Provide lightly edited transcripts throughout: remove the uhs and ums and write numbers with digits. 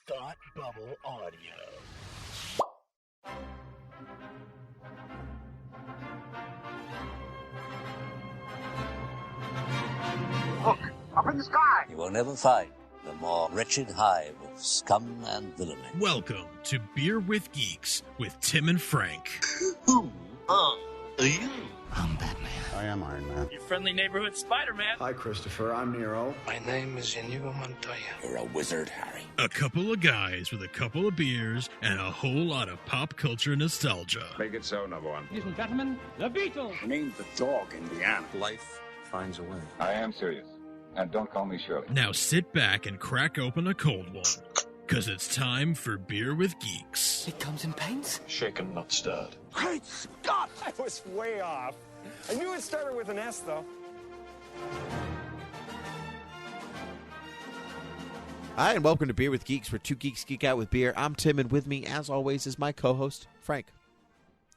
Thought Bubble Audio. Look, up in the sky! You will never find the more wretched hive of scum and villainy. Welcome to Beer with Geeks with Tim and Frank. Who are you? I'm Batman. I am Iron Man. Your friendly neighborhood Spider-Man. Hi, Christopher. I'm Nero. My name is Inigo Montoya. You're a wizard, Harry. A couple of guys with a couple of beers and a whole lot of pop culture nostalgia. Make it so, number one. Ladies and gentlemen, the Beatles. Name the dog, Indiana. Life finds a way. I am serious. And don't call me Shirley. Now sit back and crack open a cold one, because it's time for Beer with Geeks. It comes in paints? Shaken, not stirred. Great Scott! I was way off. I knew it started with an S, though. Hi, and welcome to Beer with Geeks, where two geeks geek out with beer. I'm Tim, and with me, as always, is my co-host, Frank.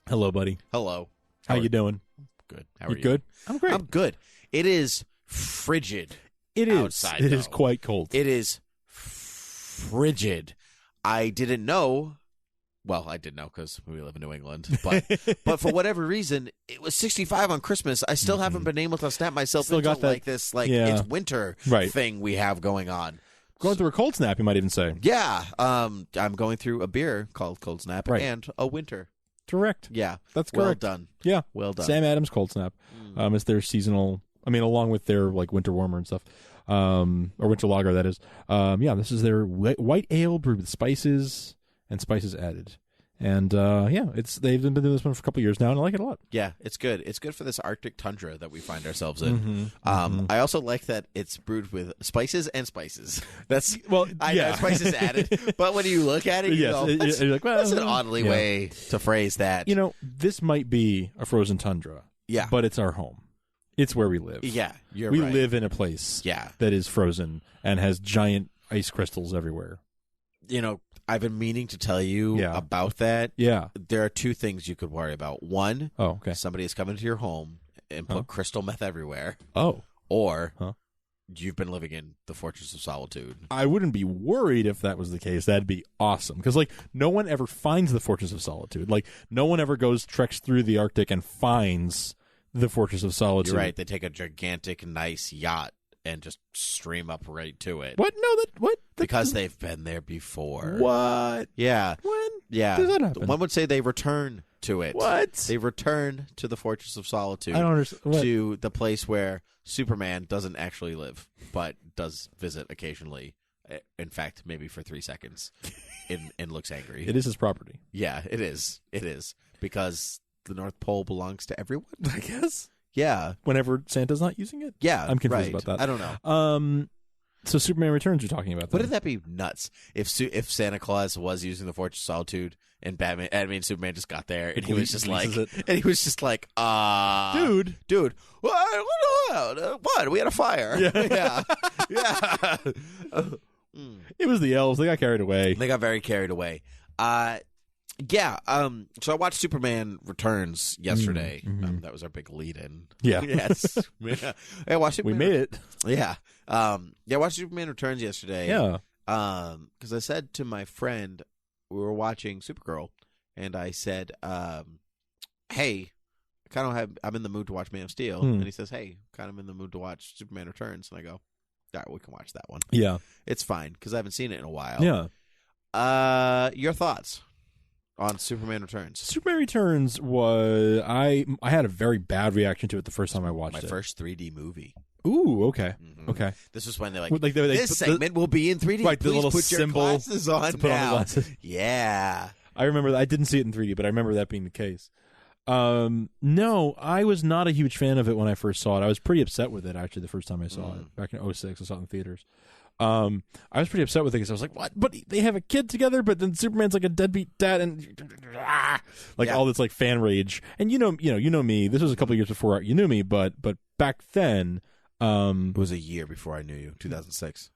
Hello, buddy. Hello. How you doing? Good. How are you? Good? I'm great. I'm good. It is frigid. It is. outside, It is though. quite cold. It is frigid. I didn't know. Well, I did know because we live in New England, but for whatever reason, it was 65 on Christmas. I still haven't been able to snap myself Still into got that- like this, yeah. it's winter Right. thing we have going on. Going through a cold snap, you might even say. Yeah, I'm going through a beer called Cold Snap Right. and a winter. Correct. Yeah, That's well correct. done. Yeah. Well done. Sam Adams Cold Snap. It's their seasonal, along with their like winter warmer and stuff. Or winter lager, that is. This is their white ale brewed with spices and spices added. And they've been doing this one for a couple of years now, and I like it a lot. Yeah, it's good. It's good for this Arctic tundra that we find ourselves in. I also like that it's brewed with spices and spices. That's I know spices added, but when you look at it, you go, you're like, well, that's an oddly way to phrase that. This might be a frozen tundra. Yeah. But it's our home. It's where we live. Yeah, you're we right. live in a place Yeah. that is frozen and has giant ice crystals everywhere. I've been meaning to tell you about that. Yeah. There are two things you could worry about. One, Oh, okay. somebody has come into your home and put crystal meth everywhere, Oh. or Huh. you've been living in the Fortress of Solitude. I wouldn't be worried if that was the case. That'd be awesome. Because, no one ever finds the Fortress of Solitude. No one ever treks through the Arctic and finds the Fortress of Solitude. You're right. They take a gigantic, nice yacht and just stream up right to it. What? No, what? Because they've been there before. What? Yeah. When? Yeah. Does that happen? One would say they return to it. What? They return to the Fortress of Solitude. I don't understand. What? To the place where Superman doesn't actually live, but does visit occasionally. In fact, maybe for 3 seconds, and looks angry. It is his property. Yeah, it is. It is. Because the North Pole belongs to everyone, I guess. Yeah. Whenever Santa's not using it? Yeah. I'm confused right. about that. I don't know. So Superman Returns you're talking about. Wouldn't that be nuts if Santa Claus was using the Fortress of Solitude and Superman just got there and he was just like, dude, what? We had a fire. Yeah. Yeah. It was the elves. They got carried away. They got very carried away. So I watched Superman Returns yesterday. That was our big lead-in. Yeah. Yes. Yeah. I watched Superman. We made it. Yeah. I watched Superman Returns yesterday. Yeah. Because I said to my friend, we were watching Supergirl, and I said, hey, I'm in the mood to watch Man of Steel. And he says, hey, kind of in the mood to watch Superman Returns. And I go, all right, we can watch that one. Yeah. It's fine, because I haven't seen it in a while. Yeah. Your thoughts on Superman Returns? Superman Returns was I had a very bad reaction to it the first time I watched My it. first 3D movie. Ooh, okay. Mm-hmm. Okay. This was when they're like, They this segment will be in 3D. Right, the Please little put symbol your glasses on to put on the now. glasses. Yeah. I remember that. I didn't see it in 3D, but I remember that being the case. No, I was not a huge fan of it when I first saw it. I was pretty upset with it, actually, the first time I saw it. Back in 2006, I saw it in theaters. I was pretty upset with it because I was like, what? But they have a kid together, but then Superman's like a deadbeat dad and all this like fan rage. And you know me. This was a couple of years before you knew me, but back then, it was a year before I knew you, 2006.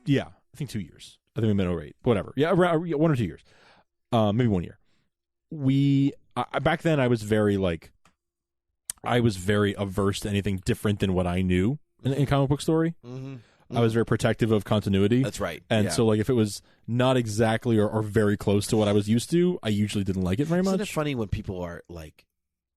Yeah, I think 2 years. I think we met 08. Whatever. Yeah, around 1 or 2 years. Maybe 1 year. Back then I was very averse to anything different than what I knew in comic book story. Mm-hmm. I was very protective of continuity. That's right. And yeah. so, like, if it was not exactly or very close to what I was used to, I usually didn't like it very much. Isn't it funny when people are like,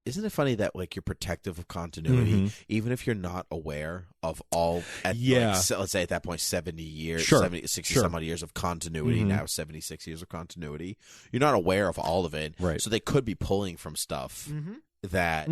isn't it funny that like you're protective of continuity, even if you're not aware of all, like, let's say at that point, 70 years, 60 some odd years of continuity, now 76 years of continuity. You're not aware of all of it. Right. So they could be pulling from stuff that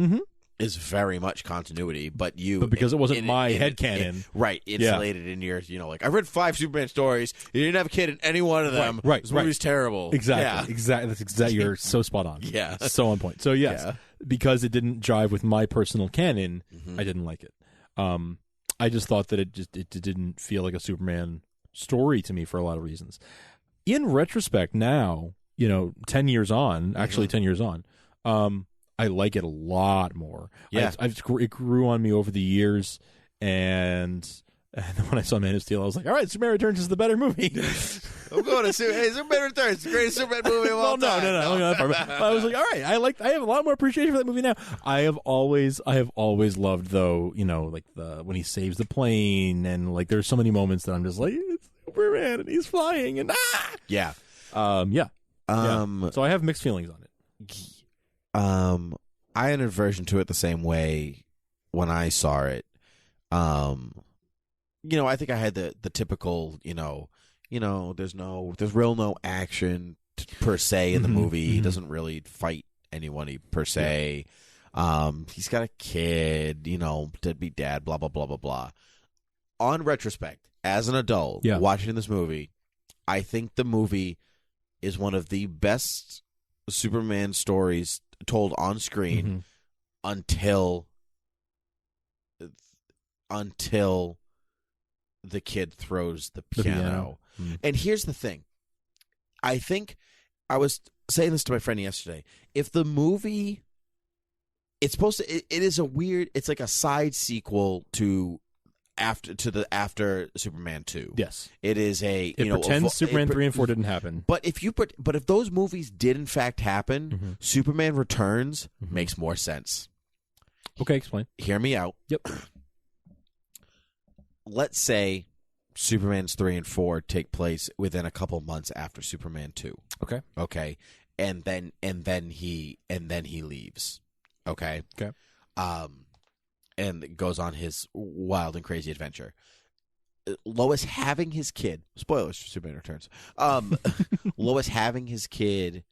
is very much continuity, but because it wasn't my headcanon. Right. Insulated in your, like, I read 5 Superman stories. You didn't have a kid in any one of them. Right. This movie's terrible. Exactly. Yeah. Exactly. That's exactly. You're so spot on. Yeah. So on point. So, yes, because it didn't jive with my personal canon, I didn't like it. I just thought that it didn't feel like a Superman story to me for a lot of reasons. In retrospect, now, 10 years on, actually 10 years on, I like it a lot more. Yeah. It grew on me over the years, and when I saw Man of Steel, I was like, all right, Superman Returns is the better movie. I'm going to Superman Returns, the greatest Superman movie of all time. No. I was like, all right, I have a lot more appreciation for that movie now. I have always loved, though, like when he saves the plane, and like there's so many moments that I'm just like, it's Superman and he's flying and Yeah. So I have mixed feelings on it. I had an aversion to it the same way when I saw it. I think I had the typical, there's no action per se in the movie. He doesn't really fight anyone per se. He's got a kid, deadbeat dad, blah, blah, blah, blah, blah. On retrospect, as an adult, watching this movie, I think the movie is one of the best Superman stories told on screen until the kid throws the piano. And here's the thing. I think I was saying this to my friend yesterday. If the movie, it's supposed to, it is a weird, it's like a side sequel to after Superman 2. Yes. It is it pretends Superman 3 and 4 didn't happen. But if those movies did in fact happen, Superman Returns makes more sense. Okay, explain. Hear me out. Yep. Let's say Superman's 3 and 4 take place within a couple months after Superman 2. Okay. And then he leaves. Okay. And goes on his wild and crazy adventure. Lois having his kid, spoilers for Superman Returns, Lois having his kid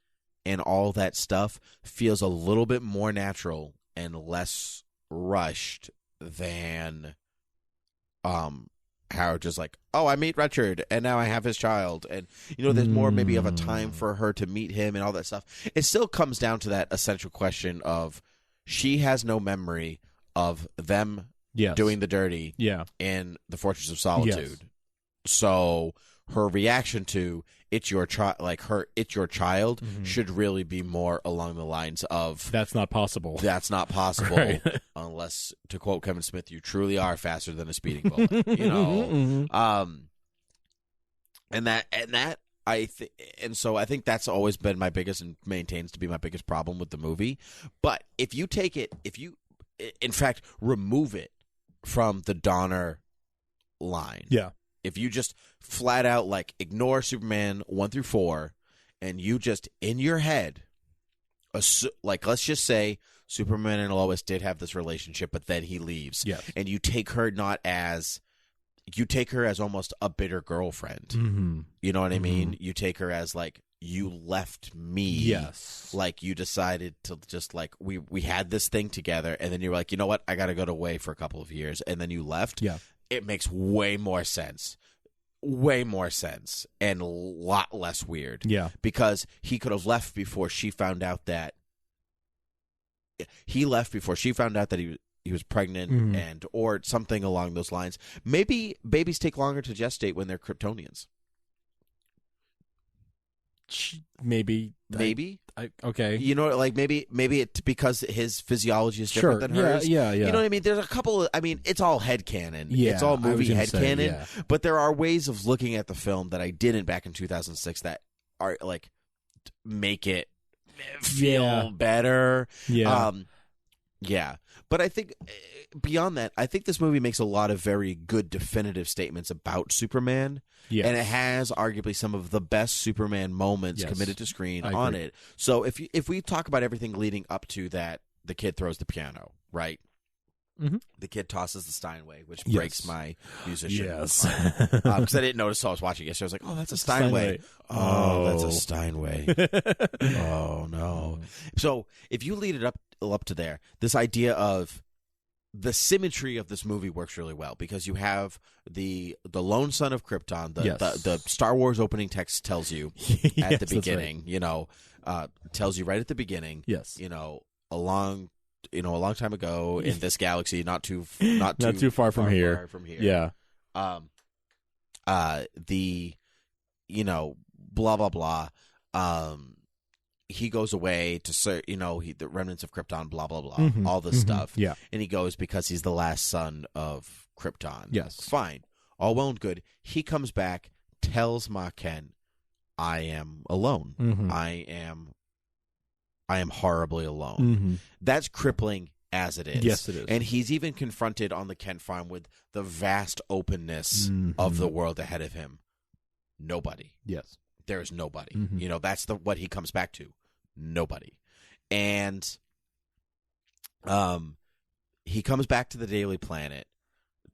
and all that stuff feels a little bit more natural and less rushed than Howard just like, oh, I meet Richard and now I have his child, and there's more maybe of a time for her to meet him and all that stuff. It still comes down to that essential question of she has no memory of them doing the dirty in the Fortress of Solitude. So her reaction to it's your child, should really be more along the lines of that's not possible. That's not possible right. Unless, to quote Kevin Smith, you truly are faster than a speeding bullet. So I think that's always been my biggest and maintains to be my biggest problem with the movie. But if you in fact remove it from the Donner line, if you just flat out like ignore Superman 1 through 4, and you just in your head, like let's just say Superman and Lois did have this relationship, but then he leaves, and you take her as almost a bitter girlfriend. You know what I mean? You take her as like, you left me. Yes. Like you decided to just like, we had this thing together, and then you were like, you know what? I got to go away for a couple of years, and then you left. Yeah. It makes way more sense. And a lot less weird. Yeah. Because he could have left before she found out that he was pregnant and or something along those lines. Maybe babies take longer to gestate when they're Kryptonians. Maybe. Okay. Like maybe it's because his physiology is different than hers. Yeah. You know what I mean? There's a couple of, it's all headcanon. Yeah, it's all movie headcanon. Yeah. But there are ways of looking at the film that I didn't back in 2006 that are like make it feel better. Yeah. Yeah. But I think beyond that, I think this movie makes a lot of very good definitive statements about Superman. Yes. And it has arguably some of the best Superman moments committed to screen on it. So if we talk about everything leading up to that, the kid throws the piano, right? Mm-hmm. The kid tosses the Steinway, which breaks my musician. Yes. Because I didn't notice until I was watching yesterday. I was like, oh, that's a Steinway. Oh, that's a Steinway. Oh, no. So if you lead it up to there, this idea of the symmetry of this movie works really well because you have the lone son of Krypton. The Star Wars opening text tells you at the beginning, tells you right at the beginning, a long time ago in this galaxy, not too far from here. Yeah. Blah blah blah. He goes away to the remnants of Krypton. Blah blah blah. All this stuff. Yeah. And he goes because he's the last son of Krypton. Yes. Fine. All well and good. He comes back, tells Ma Ken, "I am alone. I am horribly alone." That's crippling as it is. Yes, it is. And he's even confronted on the Kent farm with the vast openness of the world ahead of him. Nobody. Yes. There is nobody. That's what he comes back to. Nobody. And he comes back to the Daily Planet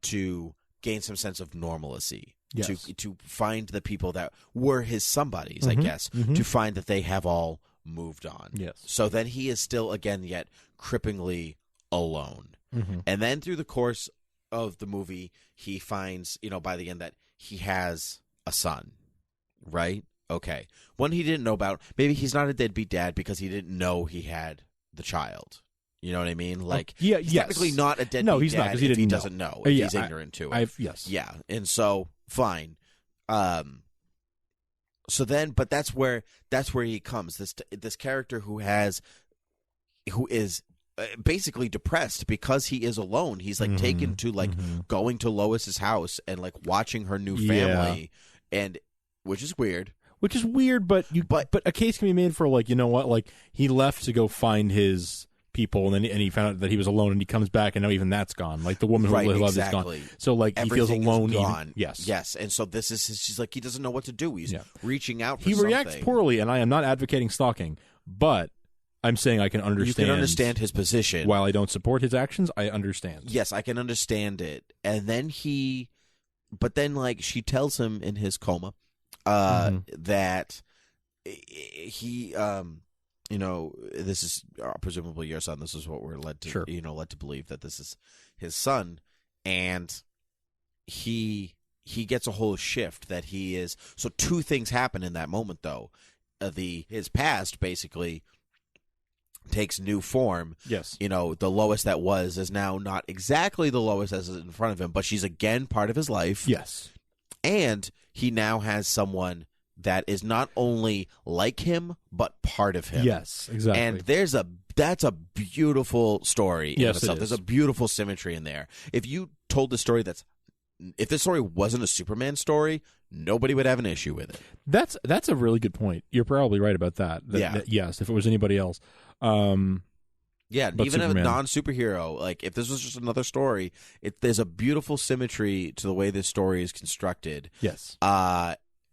to gain some sense of normalcy. Yes. To find the people that were his somebodies, I guess, to find that they have all moved on. Yes. So then he is still, again, yet cripplingly alone. And then through the course of the movie, he finds, by the end that he has a son, right? Okay. One he didn't know about. Maybe he's not a deadbeat dad because he didn't know he had the child. You know what I mean? Like, he's technically not a deadbeat no, he's dad not, 'cause he if he didn't doesn't know. If he's ignorant to it. Yes. Yeah. And so, fine. So then, but that's where he comes. This character who is basically depressed because he is alone. He's like taken to going to Lois's house and like watching her new family, and which is weird. But a case can be made for like, like he left to go find his people and he found out that he was alone and he comes back and now even that's gone. Like the woman who loved is gone. So like everything he feels alone. Is gone. Yes. And so this is she's like he doesn't know what to do. He's reaching out for he something. reacts poorly, and I am not advocating stalking, but I'm saying I can understand. You can understand his position. While I don't support his actions, I understand. Yes, I can understand it. And then but then like she tells him in his coma that he this is presumably your son. This is what we're led to led to believe, that this is his son, and he gets a whole shift that he is. So two things happen in that moment though. His past basically takes new form. Yes. The Lois that was is now not exactly the Lois as is in front of him, but she's again part of his life. Yes. And he now has someone that is not only like him, but part of him. Yes, exactly. And that's a beautiful story in yes, itself. There's a beautiful symmetry in there. If you told the story if this story wasn't a Superman story, nobody would have an issue with it. That's a really good point. You're probably right about that. Yes, if it was anybody else. Even Superman. A non-superhero, like if this was just another story, there's a beautiful symmetry to the way this story is constructed. Yes.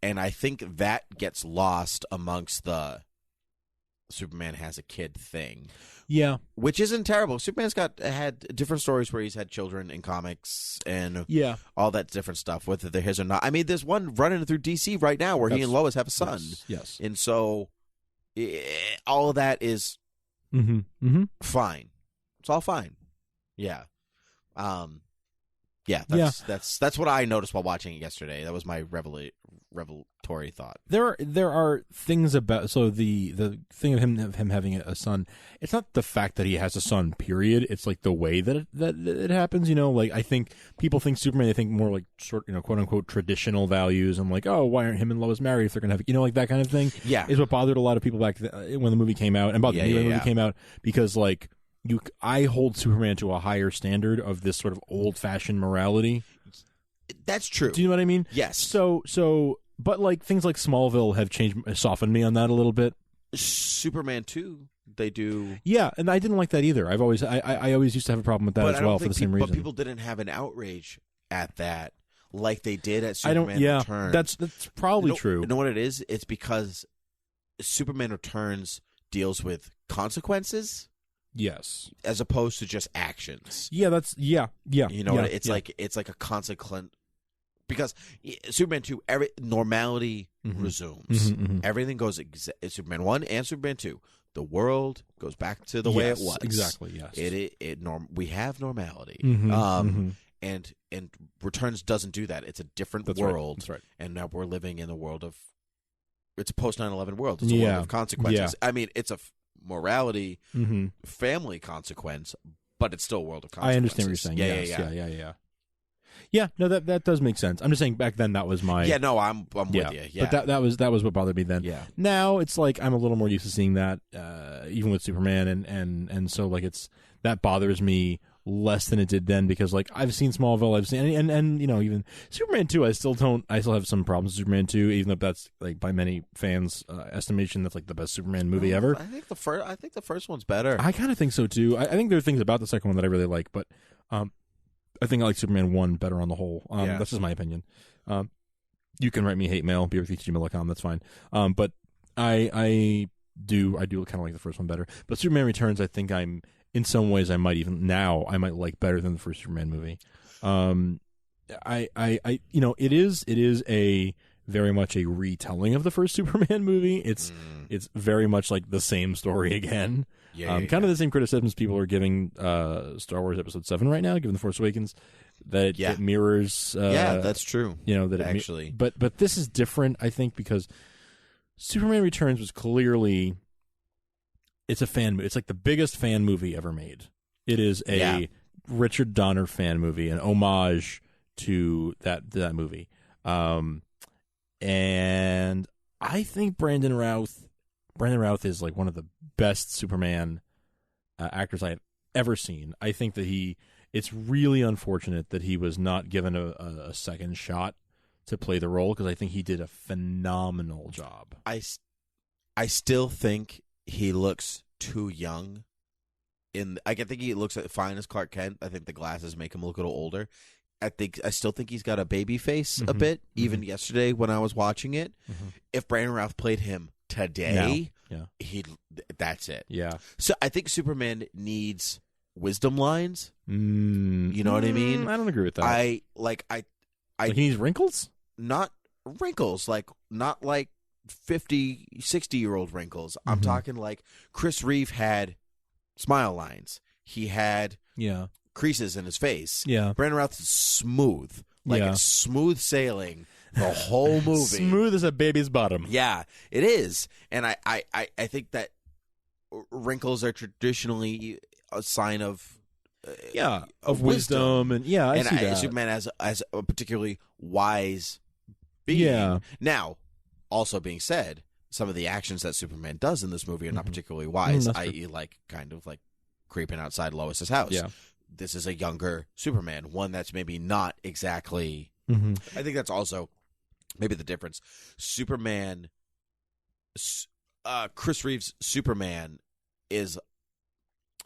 And I think that gets lost amongst the Superman has a kid thing. Yeah. Which isn't terrible. Superman's had different stories where he's had children in comics and all that different stuff, whether they're his or not. I mean, there's one running through DC right now where he and Lois have a son. Yes. And so all of that is fine. It's all fine. Yeah. That's what I noticed while watching it yesterday. That was my revelatory thought. There are things about the thing of him having a son. It's not the fact that he has a son. Period. It's like the way that it happens. Like I think people think Superman. They think more like quote unquote traditional values. I'm like, oh, why aren't him and Lois married if they're gonna have like that kind of thing? Yeah, is what bothered a lot of people back when the movie came out, and bothered me when the movie came out because like. I hold Superman to a higher standard of this sort of old-fashioned morality. That's true. Do you know what I mean? Yes. So, but like things like Smallville have softened me on that a little bit. Superman 2, they do. Yeah, and I didn't like that either. I always used to have a problem with that as well for the same reason. But people didn't have an outrage at that like they did at Superman Returns. That's probably true. You know what it is? It's because Superman Returns deals with consequences. Yes, as opposed to just actions. Yeah, that's yeah. You know, it's like a consequent, because Superman 2, normality resumes. Everything goes Superman 1 and Superman 2. The world goes back to the way it was. Exactly. Yes. We have normality. And Returns doesn't do that. It's a different world. That's right. And now we're living in the world of. It's a post 9/11 world. It's a world of consequences. Yeah. I mean, it's a morality, family consequence, but it's still a world of consequences. I understand what you're saying. Yeah. Yeah, no, that does make sense. I'm just saying back then that was my. Yeah, no, I'm with you. Yeah, but that was what bothered me then. Yeah. Now it's like I'm a little more used to seeing that, even with Superman, and so like that bothers me less than it did then, because like I've seen Smallville, I've seen and you know, even Superman 2, I still have some problems with Superman 2, even though that's like by many fans' estimation that's like the best Superman movie ever. I think the first one's better. I kind of think so too. I think there are things about the second one that I really like, but I think I like Superman 1 better on the whole. That's just my opinion. You can write me hate mail, beerwithgeek@gmail.com, that's fine. But I do kind of like the first one better. But Superman Returns, I think in some ways I might like better than the first Superman movie. It is a very much a retelling of the first Superman movie. It's very much like the same story again. Kind of the same criticisms people are giving Star Wars Episode 7 right now, given The Force Awakens, that it mirrors. That's true. You know that actually, but this is different, I think, because Superman Returns was clearly. It's a fan movie. It's like the biggest fan movie ever made. It is a Richard Donner fan movie, an homage to that movie. And I think Brandon Routh is like one of the best Superman actors I have ever seen. I think that it's really unfortunate that he was not given a second shot to play the role, because I think he did a phenomenal job. I still think he looks too young. I think he looks fine as Clark Kent. I think the glasses make him look a little older. I still think he's got a baby face a bit. Even yesterday when I was watching it, if Brandon Routh played him today, that's it. Yeah. So I think Superman needs wisdom lines. You know what I mean? I don't agree with that. I he needs wrinkles? Not wrinkles, not like 50, 60-year-old wrinkles. I'm talking like Chris Reeve had smile lines. He had creases in his face. Yeah. Brandon Routh is smooth. It's smooth sailing the whole movie. Smooth as a baby's bottom. Yeah, it is. And I think that wrinkles are traditionally a sign of wisdom. And I see that. Superman as a particularly wise being. Yeah. Now, also being said, some of the actions that Superman does in this movie are not particularly wise, i.e. kind of like creeping outside Lois's house. Yeah. This is a younger Superman, one that's maybe not exactly... I think that's also maybe the difference. Superman... Chris Reeve's Superman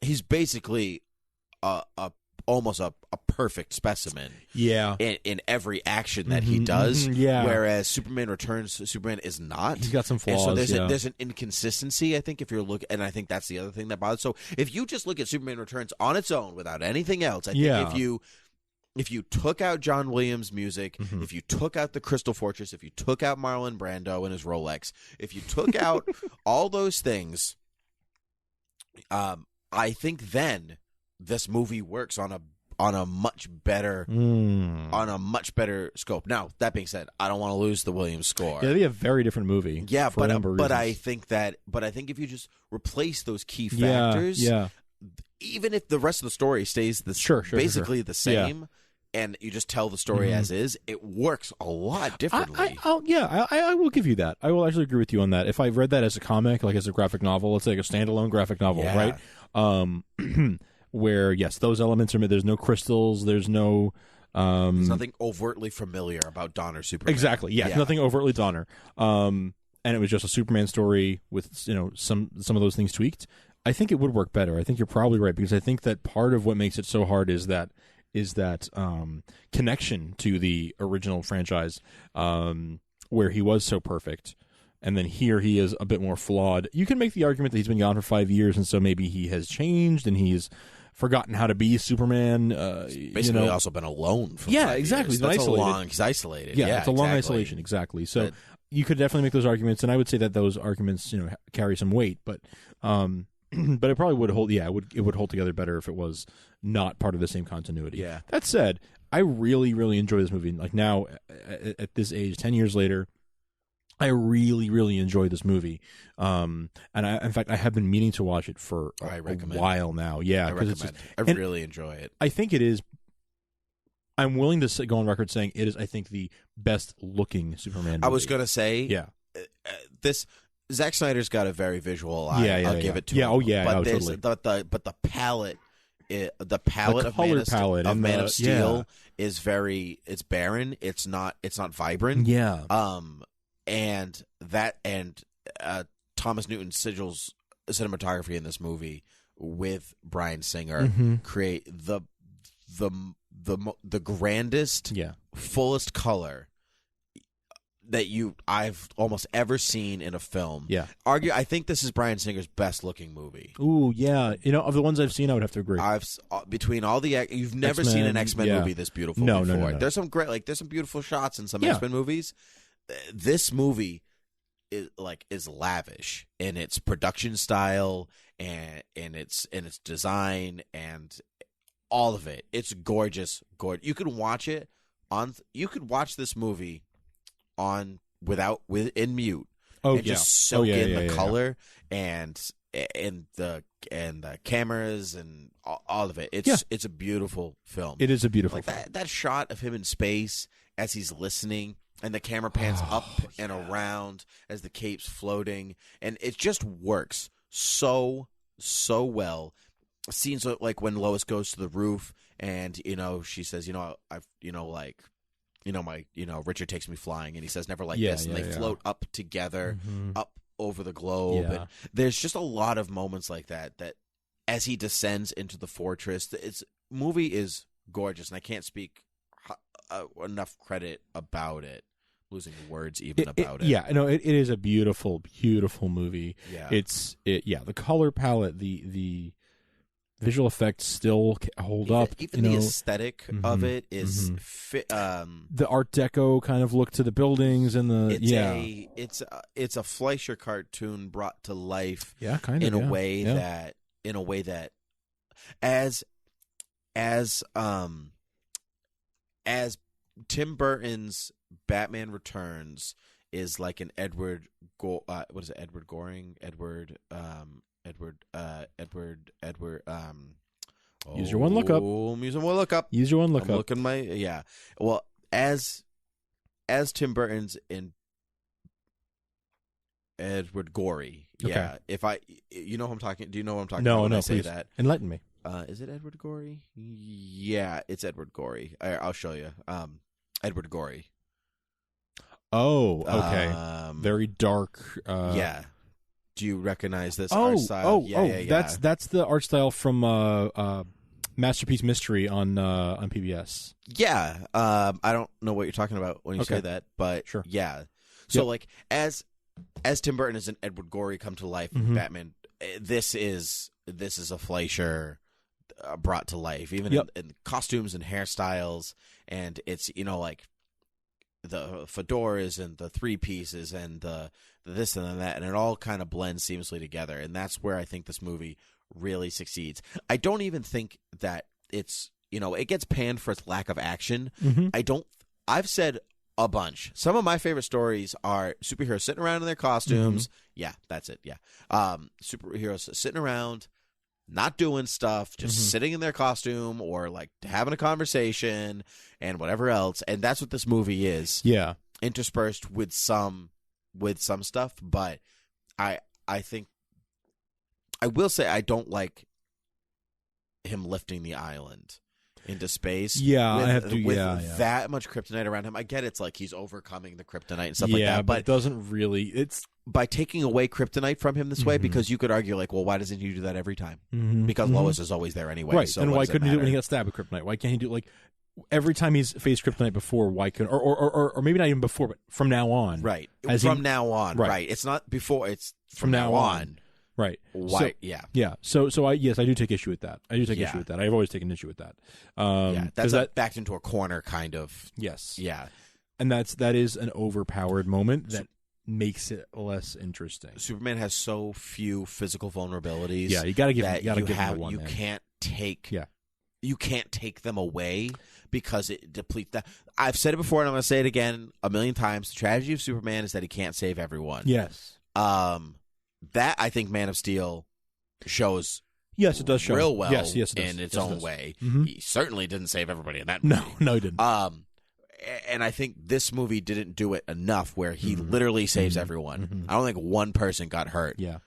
he's basically almost a perfect specimen. Yeah. In every action that he does. Whereas Superman Returns, Superman is not. He's got some flaws. And so there's an inconsistency, I think, if you're looking, and I think that's the other thing that bothers. So if you just look at Superman Returns on its own without anything else, I think if you took out John Williams' music, if you took out the Crystal Fortress, if you took out Marlon Brando and his Rolex, if you took out all those things, I think then this movie works on a much better scope. Now, that being said, I don't want to lose the Williams score. Yeah, it'd be a very different movie. Yeah, for a number of but reasons. I think if you just replace those key factors, even if the rest of the story stays basically the same, and you just tell the story as is, it works a lot differently. I will give you that. I will actually agree with you on that. If I read that as a comic, like as a graphic novel, let's say like a standalone graphic novel, right? Where those elements are. There's no crystals. There's no. There's nothing overtly familiar about Donner Superman. Exactly. Yeah. Nothing overtly Donner. and it was just a Superman story with some of those things tweaked, I think it would work better. I think you're probably right, because I think that part of what makes it so hard is that connection to the original franchise, where he was so perfect, and then here he is a bit more flawed. You can make the argument that he's been gone for 5 years, and so maybe he has changed and he's forgotten how to be Superman. Basically, also been alone for 5 years. Exactly. He's been isolated. He's isolated. Yeah, it's a long isolation. Exactly. So you could definitely make those arguments, and I would say that those arguments, carry some weight. But but it probably would hold. Yeah, it would hold together better if it was not part of the same continuity. Yeah. That said, I really, really enjoy this movie. Like now, at this age, 10 years later, I really, really enjoy this movie. And in fact, I have been meaning to watch it for a while now. Yeah, I recommend. I really enjoy it. I think it is. I'm willing to go on record saying it is, I think, the best looking Superman movie. I was going to say, yeah, this Zack Snyder's got a very visual eye. I'll give it to him. Yeah, oh yeah, totally. But the palette, of Man of Steel is it's barren. It's not vibrant. Yeah. And Thomas Newton Sigel's cinematography in this movie with Bryan Singer create the grandest, fullest color that I've almost ever seen in a film. Yeah. I think this is Bryan Singer's best looking movie. Ooh, yeah. Of the ones I've seen, I would have to agree. Between all the you've never X-Men, seen an X-Men movie this beautiful before. No. There's some great there's some beautiful shots in some X-Men movies. This movie is lavish in its production style and its design and all of it. It's gorgeous. You could watch it this movie in mute. Oh, and just soak in the color and the cameras and all of it. It's a beautiful film. It is a beautiful film. That shot of him in space as he's listening, and the camera pans up and around as the cape's floating, and it just works so well. Scenes like when Lois goes to the roof and she says, Richard takes me flying, and he says never like this, and they float up together, up over the globe. And there's just a lot of moments like that as he descends into the fortress. Movie is gorgeous, and I can't speak enough credit about it. Losing words about it. Yeah, no, it is a beautiful, beautiful movie. Yeah, the color palette, the visual effects still hold up. Even the aesthetic of it is the Art Deco kind of look to the buildings and the it's a Fleischer cartoon brought to life. Yeah, kind of in a way that as Tim Burton's Batman Returns is like an Edward Goring. Use your one lookup. I'm using one lookup. Use your one lookup. I'm looking Well, as Tim Burton's in Edward Gorey. Okay. Yeah. If you know who I'm talking. Do you know what I'm talking about? when No, I say please. that? Enlighten me. Is it Edward Gorey? Yeah, it's Edward Gorey. I'll show you. Edward Gorey. Oh, okay. Very dark. Yeah. Do you recognize this art style? Yeah. That's the art style from Masterpiece Mystery on PBS. Yeah. I don't know what you're talking about when you say that, but sure. Yeah. So as Tim Burton and Edward Gorey come to life in Batman, this is a Fleischer brought to life, even in costumes and hairstyles, and it's the fedoras and the three pieces and the this and that, and it all kind of blends seamlessly together, and that's where I think this movie really succeeds. I don't even think that it's it gets panned for its lack of action. I've said a bunch. Some of my favorite stories are superheroes sitting around in their costumes. Yeah, that's it. Yeah, superheroes sitting around, not doing stuff, just sitting in their costume or like having a conversation and whatever else. And that's what this movie is. Yeah, interspersed with some stuff. But I think I will say I don't like him lifting the island into space. Yeah, with, I have to. With that much kryptonite around him, I get it's like he's overcoming the kryptonite and stuff like that. But it doesn't really. It's by taking away kryptonite from him this way, Mhm. because you could argue like, well, why doesn't he do that every time? Mhm. Because Mhm. Lois is always there anyway. Right. So and what why does it couldn't he do it when he matter? got stabbed with kryptonite? Why can't he do like every time he's faced kryptonite before? Why could or maybe not even before, but from now on? Right. As From he- now on. Right. Right. It's not before. It's From now on. Right. Why? So, yeah. Yeah. So I do take issue with that. I do take Yeah. issue with that. I've always taken issue with that. Yeah. 'Cause That's backed into a corner kind of. yes. Yeah. And that is an overpowered moment that makes it less interesting. Superman has so few physical vulnerabilities. Yeah, you got to give that you got to you give him have the one. you man. can't take. Yeah. You can't take them away because it depletes that. I've said it before and I'm going to say it again a million times. The tragedy of Superman is that he can't save everyone. Yes. That I think Man of Steel shows. Yes, it does show real well. Yes, it does. In its Yes, it own does. way. Mhm. He certainly didn't save everybody in that movie. No, he didn't. And I think this movie didn't do it enough where he literally saves everyone. I don't think one person got hurt. Yeah.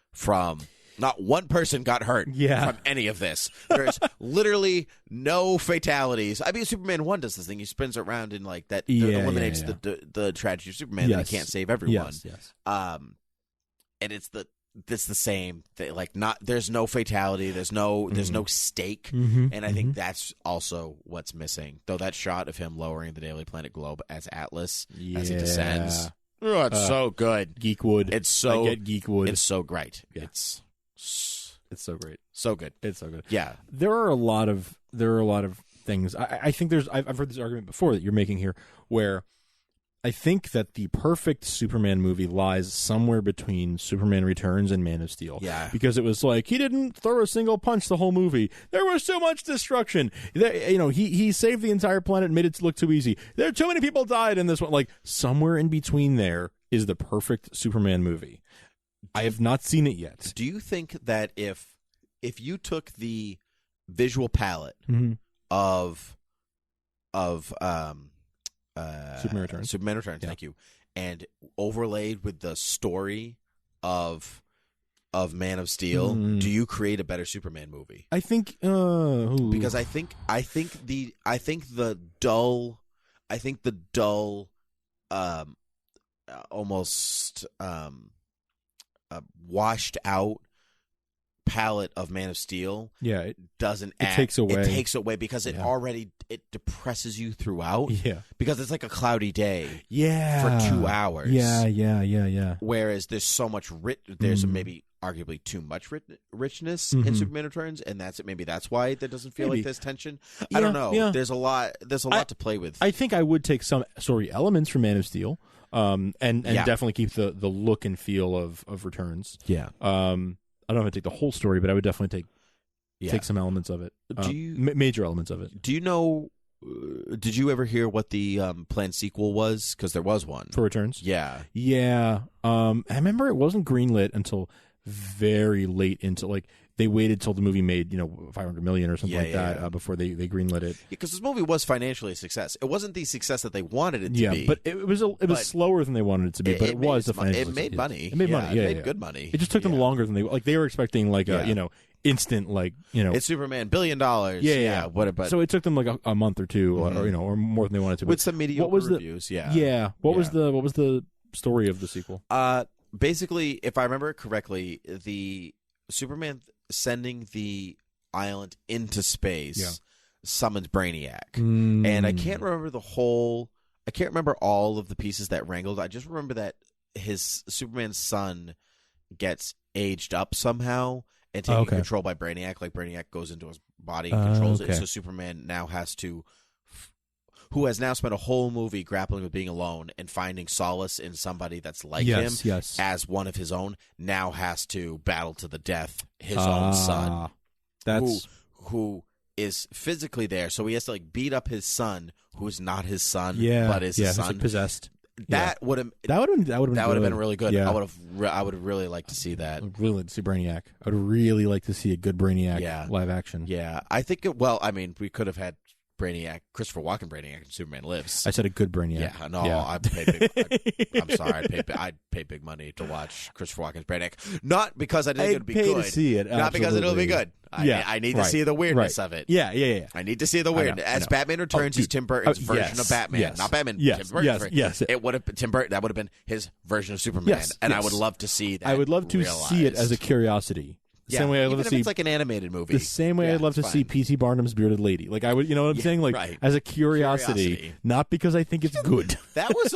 Not one person got hurt Yeah. from any of this. There's literally no fatalities. I mean, Superman 1 does this thing. He spins around and like that eliminates yeah. the tragedy of Superman that he can't save everyone. Yes. And it's the same thing. Like there's no fatality. There's no stake. Mhm. And I think that's also what's missing. Though that shot of him lowering the Daily Planet globe as Atlas as he descends. Oh, it's so good. Geekwood. It's so I get Geekwood. It's so great. Yeah. It's so great. so good. It's so good. Yeah. There are a lot of things. I think I've heard this argument before that you're making here, where I think that the perfect Superman movie lies somewhere between Superman Returns and Man of Steel. Yeah. Because it was like, he didn't throw a single punch the whole movie. There was so much destruction. He saved the entire planet and made it look too easy. There too many people died in this one. Like, somewhere in between there is the perfect Superman movie. I have not seen it yet. Do you think that if you took the visual palette of Superman Returns, Yeah. thank you, and overlaid with the story of Man of Steel, do you create a better Superman movie? I think Because I think the dull almost washed out palette of Man of Steel it doesn't takes away because it already depresses you throughout. Yeah. Because it's like a cloudy day. Yeah. For 2 hours. Yeah. Whereas there's so much there's maybe arguably too much richness in Superman Returns, and maybe that's why there doesn't feel like there's tension. I don't know. Yeah. There's a lot to play with. I think I would take some story elements from Man of Steel, and Yeah. definitely keep the look and feel of Returns. Yeah. I don't know if I'd take the whole story, but I would definitely take some elements of it. Major elements of it. Do you know? Did you ever hear what the planned sequel was? Because there was one For Returns? Yeah. Yeah. I remember it wasn't greenlit until very late into, like, they waited till the movie made, $500 million or something before they greenlit it. Because this movie was financially a success. It wasn't the success that they wanted it to be. But it was slower than they wanted it to be. But it was a financial It made success. money. It made money. Yeah, it made good money. It just took them longer than they were expecting instant It's Superman $1 billion. Yeah. But so it took them like a month or two, or more than they wanted to. with But some mediocre reviews. What was the story of the sequel? Basically, if I remember it correctly, the Superman sending the island into space summons Brainiac, and I can't remember I can't remember all of the pieces that wrangled. I just remember that his Superman's son gets aged up somehow and taken control by Brainiac. Like, Brainiac goes into his body and controls it. So Superman now has to, who has now spent a whole movie grappling with being alone and finding solace in somebody that's like him as one of his own, now has to battle to the death his own son. That's who is physically there. So he has to like beat up his son, who's not his son, but is his who's, son. like, possessed. That would have been really good. Yeah. I would have really liked to see that. I would really like to see Brainiac. I would really like to see a good Brainiac live action. Yeah, I think we could have had Brainiac, Christopher Walken Brainiac in Superman Lives. I said a good Brainiac. Yeah, no, Yeah. I'm sorry. I'd pay big money to watch Christopher Walken's Brainiac. Not because I think it would be pay good. to see it. Not because it'll be good. I need to see the weirdness of it. Yeah. I need to see the weirdness. As Batman Returns is Tim Burton's version of Batman. Not Batman. Yes. Tim Burton's version. Yes. It would have been Tim Burton. That would have been his version of Superman. And I would love to see that. I would love to see it as a curiosity. The same way I love even to if see it's like an animated movie. The same way I'd love to see P.T. Barnum's Bearded Lady. Like I would, you know what I'm saying? Like as a curiosity, not because I think it's good. That was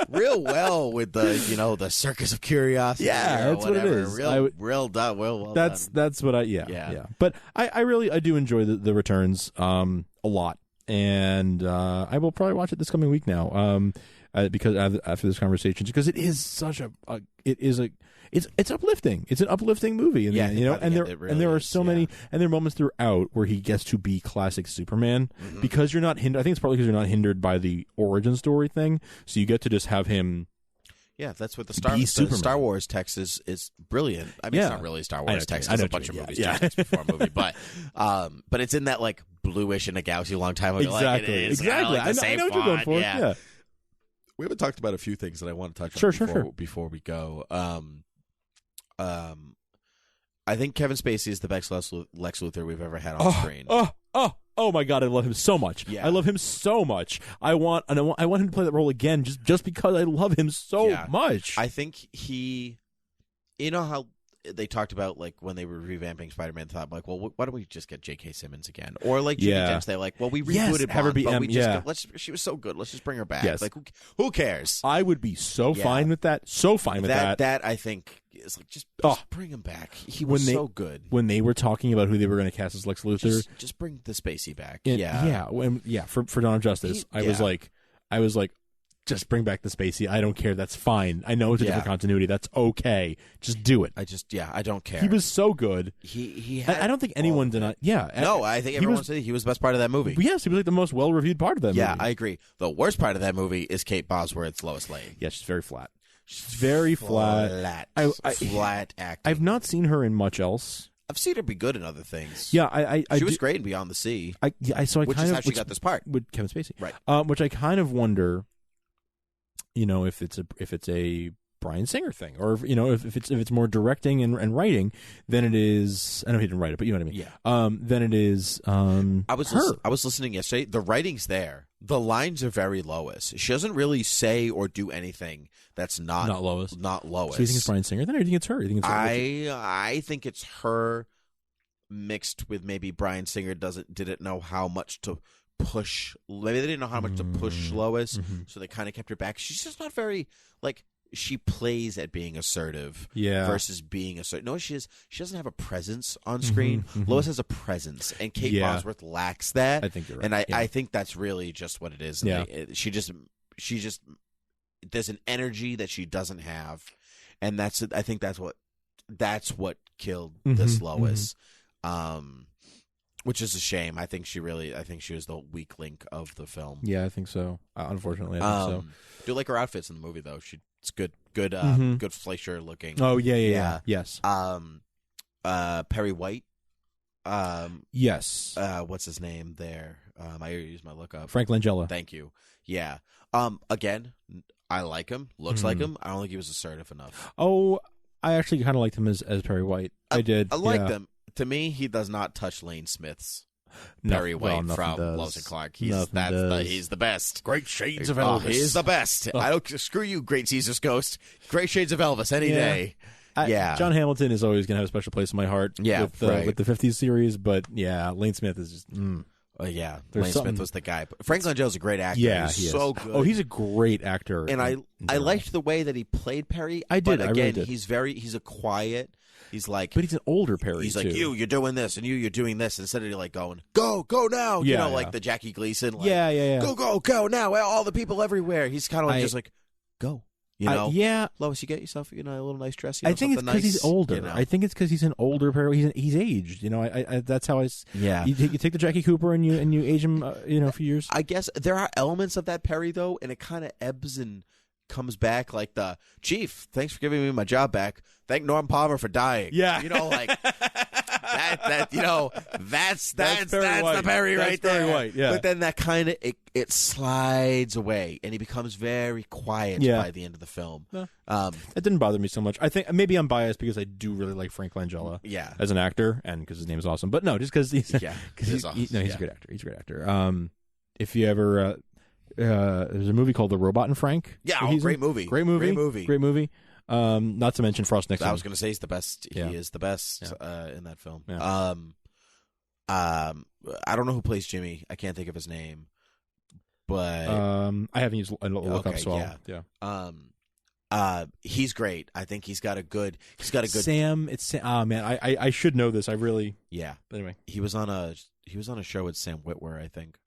real well with the Circus of Curiosity. Yeah, that's what it is. Well done. That's what I. Yeah. But I really do enjoy the returns a lot, and I will probably watch it this coming week now. Because after this conversation, because it is such it's uplifting. It's an uplifting movie, and there are so many, and there are moments throughout where he gets to be classic Superman because you're not hindered. I think it's partly because you're not hindered by the origin story thing, so you get to just have him. Yeah, that's what the Star Wars text is brilliant. I mean, it's not really Star Wars text. It's a bunch of movies before a movie, but it's in that like bluish in a galaxy a long time ago. Exactly. I know what you're going for. Yeah. We haven't talked about a few things that I want to touch on before we go. I think Kevin Spacey is the best Lex Luthor we've ever had on screen. Oh my God, I love him so much. Yeah. I love him so much. I want him to play that role again just because I love him so much. I think you know how they talked about like when they were revamping Spider-Man, thought like, well, why don't we just get J.K. Simmons again, or like Judy Dench? They're like, well, we rebooted have her be Bond, but she was so good. Let's just bring her back. Yes. Like, who cares? I would be so fine with that. So fine with that. That I think is like just bring him back. He was so good. When they were talking about who they were going to cast as Lex Luthor, just bring the Spacey back. For Dawn of Justice, I was like. Just bring back the Spacey. I don't care. That's fine. I know it's a different continuity. That's okay. Just do it. I don't care. He was so good. He I don't think anyone denied. Yeah. No, I think everyone said he was the best part of that movie. Yes, he was like the most well-reviewed part of that movie. Yeah, I agree. The worst part of that movie is Kate Bosworth's Lois Lane. Yeah, she's very flat. She's very flat. Flat acting. I've not seen her in much else. I've seen her be good in other things. Yeah, she was great in Beyond the Sea. Which is how she got this part with Kevin Spacey, right? Which I kind of wonder. You know, if it's a Bryan Singer thing, or if it's more directing and writing than it is. I know he didn't write it, but you know what I mean. Yeah. Than it is. I was listening yesterday. The writing's there. The lines are very Lois. She doesn't really say or do anything that's not Lois. Not Lois. So you think it's Bryan Singer? Then, or do you think it's her? You think it's her? I think it's her mixed with maybe Bryan Singer didn't know how much to push. Maybe they didn't know how much to push Lois, so they kind of kept her back. She's just not very she plays at being assertive versus being assertive. No, she doesn't have a presence on screen. Lois has a presence, and Kate Bosworth lacks that. I think you're right. And I think that's really just what it is. She just there's an energy that she doesn't have, and I think that's what killed this Lois. Which is a shame. I think she was the weak link of the film. Yeah, I think so. Unfortunately, I think so. Do like her outfits in the movie though. It's good Fleischer looking. Oh yeah. Yes. Perry White. Yes. What's his name there? I use my lookup. Frank Langella. Thank you. Yeah. Again, I like him. Looks like him. I don't think he was assertive enough. Oh, I actually kind of liked him as Perry White. I did. I liked him. To me, he does not touch Lane Smith's Perry White from Lois and Clark. He's the best. Great Shades of Elvis. He's the best. I don't screw you, Great Caesar's Ghost. Great Shades of Elvis any day. John Hamilton is always going to have a special place in my heart. Yeah, with the 50s series, but Lane Smith is just. Lane Smith was the guy. Frank Langella's a great actor. Yeah, he's so good. Oh, he's a great actor. And I liked the way that he played Perry. I did. But again, I really did. he's a quiet. He's like, but he's an older Perry. He's too. like, you're doing this, and you're doing this, instead of like going, go now. Like the Jackie Gleason. Like, yeah. Go now. All the people everywhere. He's kind of just like, go. Lois, you get yourself, a little nice dress. I think it's because he's older. I think it's because he's an older Perry. He's aged. I that's how I. Yeah. You take the Jackie Cooper and you age him. A few years. I guess there are elements of that Perry though, and it kind of ebbs and comes back, like the Chief. Thanks for giving me my job back. Thank Norm Palmer for dying. Yeah. that's Barry White. the Barry That's right Barry there. White, yeah. But then that kind of it slides away, and he becomes very quiet by the end of the film. No. It didn't bother me so much. I think maybe I'm biased because I do really like Frank Langella as an actor, and because his name is awesome. But no, just because he's awesome. he's a good actor. He's a great actor. If you ever there's a movie called The Robot and Frank. Yeah, great movie. Great movie. Not to mention Frost Nixon. I was going to say he's the best. Yeah. He is the best in that film. Yeah. I don't know who plays Jimmy. I can't think of his name. But I haven't used a look up, so he's great. I think he's got a good Sam. It's Sam. Oh man, I should know this. I really But anyway, he was on a show with Sam Witwer, I think.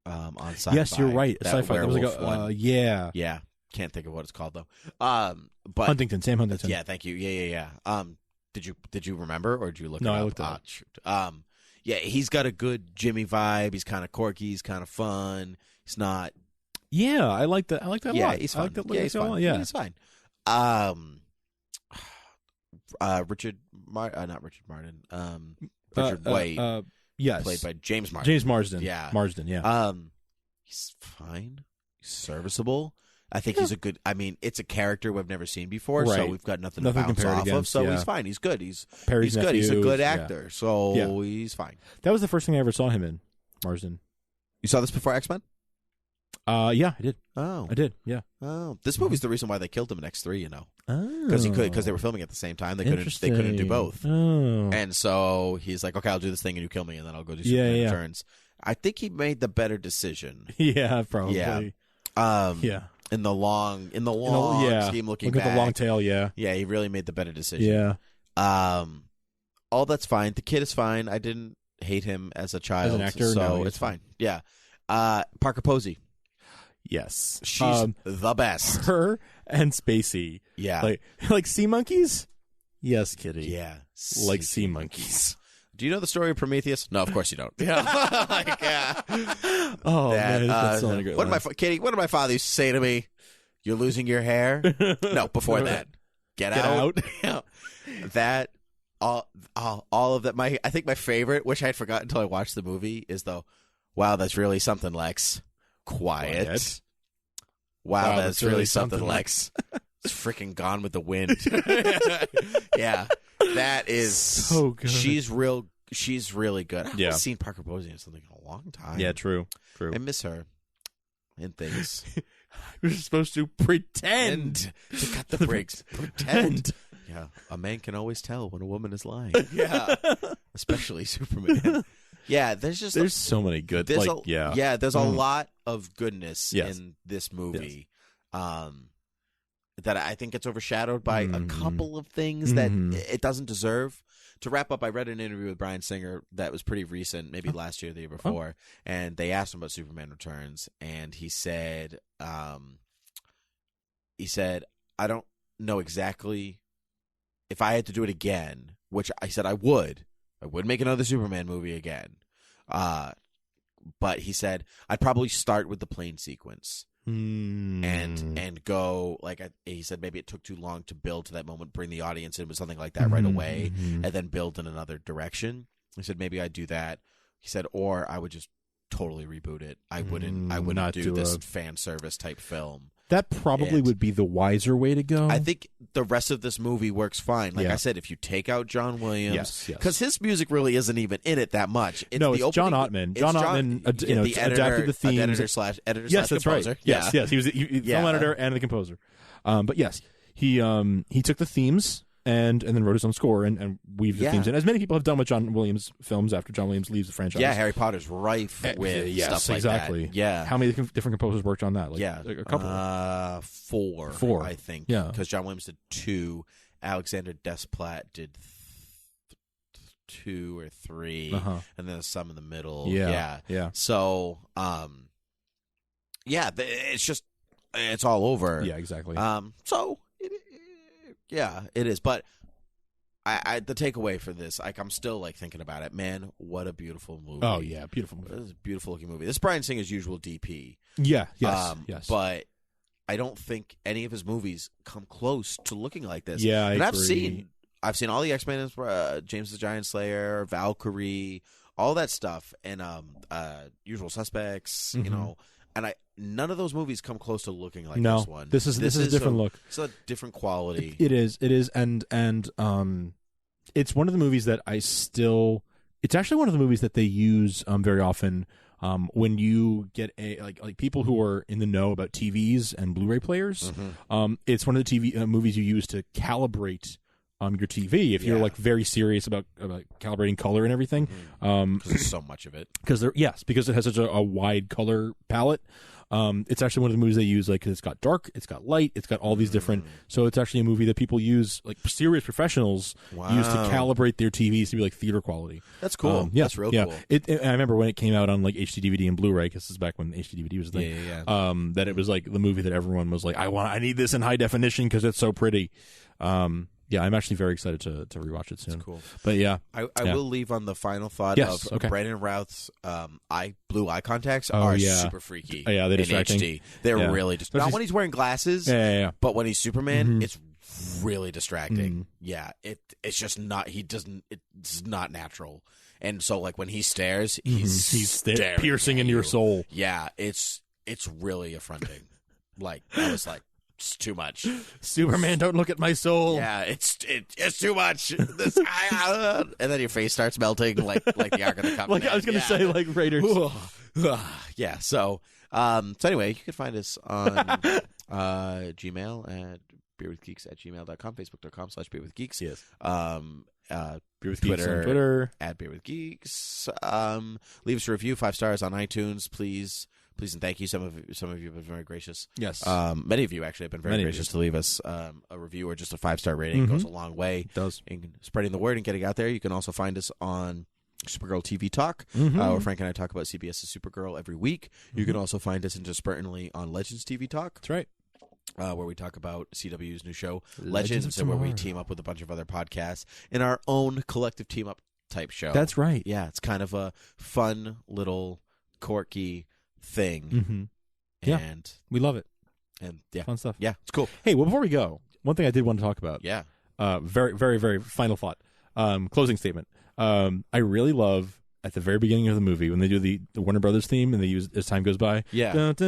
On Sci-Fi. Yes, you're right. Sci-Fi. That was like one. Yeah. Can't think of what it's called though. But Huntington, Sam Huntington. Yeah, thank you. Yeah. Did you remember or did you look? No, it up? I looked it up. Shoot. Yeah, he's got a good Jimmy vibe. He's kind of quorky. He's kind of fun. He's not. Yeah, I like that. I like that a lot. He's fun. I like that look He's fun. Yeah, he's fine. Richard Martin. Not Richard Martin. Richard White. Yes, played by James Marsden. James Marsden. Yeah, Marsden. Yeah. He's fine. He's serviceable. I think he's a good. I mean, it's a character we've never seen before, so we've got nothing to bounce off of. So he's fine. He's good. He's Perry's good. He's a nephew, good actor, so he's fine. That was the first thing I ever saw him in. Marsden. You saw this before X-Men? Yeah, I did. Oh, I did. Yeah. Oh, this movie's the reason why they killed him in X3. Oh, because they were filming at the same time. They couldn't do both. Oh, and so he's like, okay, I'll do this thing and you kill me, and then I'll go do Superman Returns. I think he made the better decision. Yeah, probably. Yeah. In the long scheme, looking back, at the long tail, yeah, he really made the better decision. Yeah. All that's fine. The kid is fine. I didn't hate him as a child, as an actor, so it's fine. Yeah. Parker Posey. Yes, she's the best. Her and Spacey. Yeah, like sea monkeys. Yes, kitty. Yeah, like sea monkeys. Do you know the story of Prometheus? No, of course you don't. Yeah. Oh, man, that's so good. Katie, what did my father used to say to me? You're losing your hair? No, before that. Get out. That, all of that. I think my favorite, which I had forgotten until I watched the movie, is wow, that's really something, Lex. Quiet. Wow, that's really something, Lex. It's freaking Gone with the Wind. Yeah. That is so good. She's really good. I haven't Yeah. seen Parker Posey in something in a long time. Yeah, true. I miss her in things. We're supposed to pretend to cut the brakes. Pretend. Yeah, a man can always tell when a woman is lying. Yeah, especially Superman. Yeah, there's so many good. There's there's a lot of goodness Yes. in this movie. That I think gets overshadowed by a couple of things that it doesn't deserve. To wrap up, I read an interview with Bryan Singer that was pretty recent, maybe last year or the year before, and they asked him about Superman Returns, and he said, I don't know exactly if I had to do it again, which I said I would make another Superman movie again. But he said, I'd probably start with the plane sequence. And go he said maybe it took too long to build to that moment, bring the audience in with something like that right away, and then build in another direction. He said maybe I'd do that. He said, or I would just totally reboot it. I wouldn't do this fan service type film. That probably would be the wiser way to go. I think the rest of this movie works fine. Like I said, if you take out John Williams, because his music really isn't even in it that much. It's John Ottman. John Ottman, the editor, adapted the themes. Editor slash yes, that's composer. Right. Yes, he was the film editor and the composer. But yes, he took the themes and then wrote his own score and weaved the themes in, as many people have done with John Williams films after John Williams leaves the franchise. Yeah, Harry Potter's rife with stuff like that. Yeah. How many different composers worked on that? A couple. Four, I think. Yeah. Because John Williams did 2. Alexander Desplat did 2 or 3. And then there's some in the middle. Yeah. So, it's all over. Yeah, exactly. Yeah, it is. But the takeaway for this, I'm still thinking about it. Man, what a beautiful movie! Oh yeah, beautiful movie. This is a beautiful looking movie. This is Bryan Singer's usual DP. Yeah. Yes. But I don't think any of his movies come close to looking like this. Yeah, I've seen I've seen all the X-Men, James the Giant Slayer, Valkyrie, all that stuff, and Usual Suspects, you know, and none of those movies come close to looking like this one. This is a different look. It's a different quality. It is, and it's one of the movies that it's actually one of the movies that they use very often when you get like people who are in the know about TVs and Blu-ray players. It's one of the TV movies you use to calibrate your TV if you're like very serious about calibrating color and everything. Because there's so much of it. Because it has such a wide color palette. It's actually one of the movies they use, like, 'cause it's got dark, it's got light, it's got all these different. So it's actually a movie that people use, like serious professionals use to calibrate their TVs to be like theater quality. That's cool. That's real cool. I remember when it came out on like HD DVD and Blu-ray, because this is back when HD DVD was a thing. That it was like the movie that everyone was like, I need this in high definition because it's so pretty. Yeah, I'm actually very excited to rewatch it soon. That's cool. But yeah. I will leave on the final thought of Brandon Routh's blue eye contacts are super freaky. Oh, yeah, they're distracting. HD. They're really distracting. Not when he's wearing glasses, but when he's Superman, it's really distracting. Yeah, it's just not, it's not natural. And so, like, when he stares, he's piercing into your soul. Yeah, it's really affronting. Like, I was like, it's too much. Superman, don't look at my soul. Yeah, it's too much. And then your face starts melting like the Ark of the Covenant. Like I was going to say, like Raiders. Yeah. So anyway, you can find us on Gmail at beerwithgeeks@gmail.com, facebook.com/beerwithgeeks. Yes. Beer with Geeks Twitter, on Twitter. at Beer with Geeks. Leave us a review, 5 stars on iTunes, please. Please and thank you. Some of you have been very gracious. Yes. Many of you actually have been very gracious to leave us a review or just a 5-star rating. It goes a long way. It does. In spreading the word and getting out there. You can also find us on Supergirl TV Talk, where Frank and I talk about CBS's Supergirl every week. You can also find us interspertly on Legends TV Talk. That's right. Where we talk about CW's new show, Legends, and where we team up with a bunch of other podcasts in our own collective team-up type show. That's right. Yeah, it's kind of a fun little quirky thing. And we love it. And yeah, fun stuff. Yeah, it's cool. Hey, well, before we go, one thing I did want to talk about. Yeah. Very, very, very final thought. Closing statement. I really love at the very beginning of the movie when they do the Warner Brothers theme and they use As Time Goes By. Yeah. They put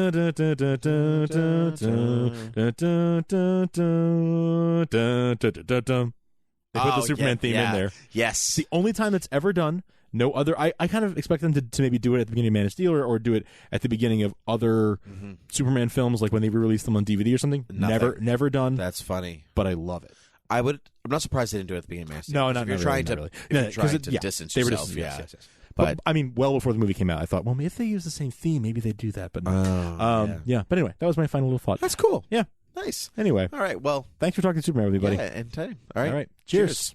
the Superman theme in there. Yes. It's the only time that's ever done. No other. I kind of expect them to maybe do it at the beginning of Man of Steel or do it at the beginning of other Superman films, like when they re-release them on DVD or something. Never done. That's funny. But I love it. I'm not surprised they didn't do it at the beginning of Man of Steel. No, not you're really, trying not to, really. You're trying to distance yourself. Yes. But I mean, well before the movie came out, I thought, well, if they use the same theme, maybe they'd do that. But no. Yeah. But anyway, that was my final little thought. That's cool. Yeah. Nice. Anyway. All right. Well, thanks for talking to Superman with me, buddy. Yeah, anytime. All right. Cheers.